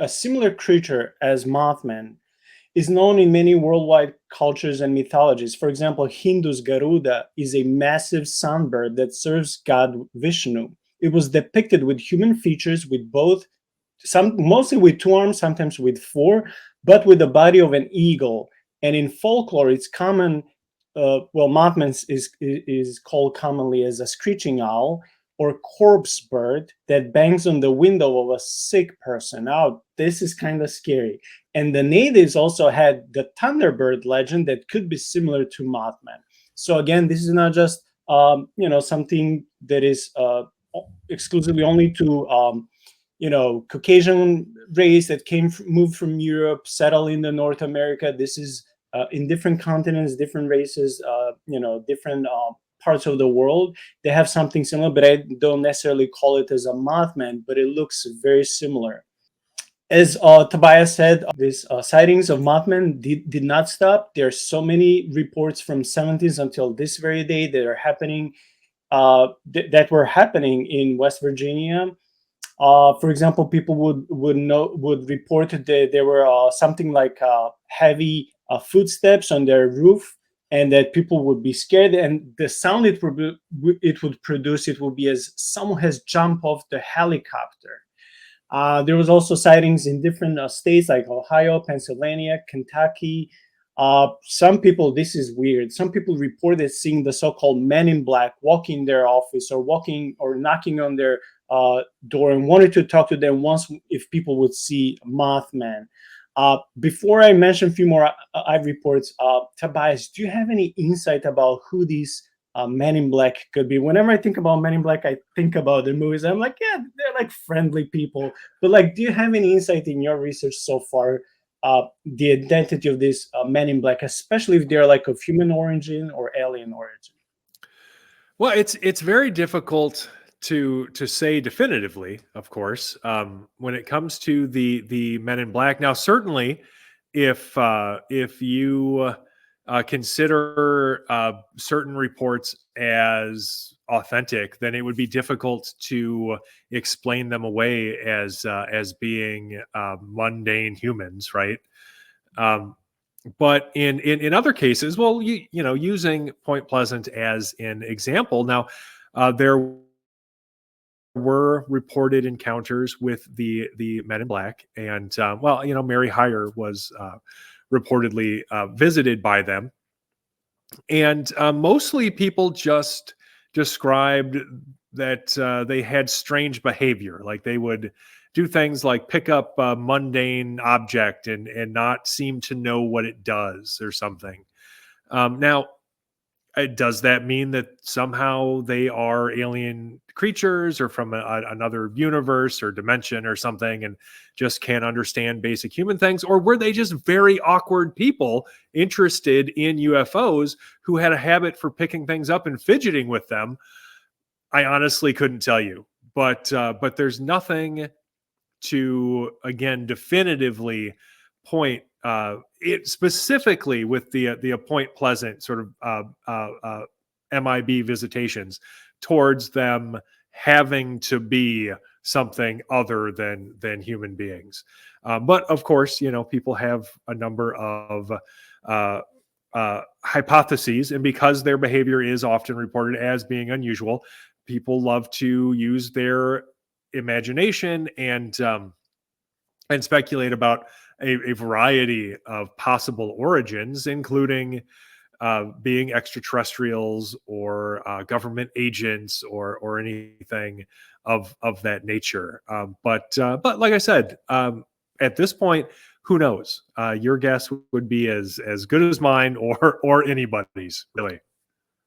a similar creature as Mothman is known in many worldwide cultures and mythologies. For example, Hindu's Garuda is a massive sunbird that serves God Vishnu. It was depicted with human features, with both, mostly with two arms, sometimes with four, but with the body of an eagle. And in folklore, it's common. Mothman is called commonly as a screeching owl or corpse bird that bangs on the window of a sick person. Now, this is kind of scary. And the natives also had the Thunderbird legend that could be similar to Mothman. So again, this is not just something that is exclusively only to Caucasian race that moved from Europe, settled in the North America. This is in different continents, different races, different parts of the world. They have something similar, but I don't necessarily call it as a Mothman, but it looks very similar. As Tobias said, these sightings of Mothman did not stop. There are so many reports from 70s until this very day that are happening, that were happening in West Virginia. For example, people would report that there were something like heavy footsteps on their roof, and that people would be scared. And the sound it would produce, it would be as someone has jumped off the helicopter. There was also sightings in different states like Ohio, Pennsylvania, Kentucky. Some people, this is weird. Some people reported seeing the so-called men in black walking their office or walking or knocking on their door and wanted to talk to them once if people would see Mothman. Before I mention a few more reports, Tobias, do you have any insight about who these Men in Black could be? Whenever I think about Men in Black, I think about the movies. I'm like, yeah, they're like friendly people. But like, do you have any insight in your research so far, the identity of these Men in Black, especially if they're like of human origin or alien origin? Well, it's very difficult to say definitively, of course, when it comes to the Men in Black. Now, certainly, if you consider certain reports as authentic, then it would be difficult to explain them away as being mundane humans, right? But in other cases, well, using Point Pleasant as an example, now there were reported encounters with the Men in Black, and Mary Hyre was reportedly visited by them, and mostly people just described that they had strange behavior, like they would do things like pick up a mundane object and not seem to know what it does or something. Now, does that mean that somehow they are alien creatures or from another universe or dimension or something and just can't understand basic human things? Or were they just very awkward people interested in UFOs who had a habit for picking things up and fidgeting with them? I honestly couldn't tell you, but there's nothing to, again, definitively point it specifically with the Point Pleasant sort of MIB visitations towards them having to be something other than human beings. But of course, people have a number of hypotheses, and because their behavior is often reported as being unusual, people love to use their imagination and speculate about a variety of possible origins, including being extraterrestrials or government agents or anything of that nature. But like I said, at this point, who knows? Your guess would be as good as mine or anybody's, really.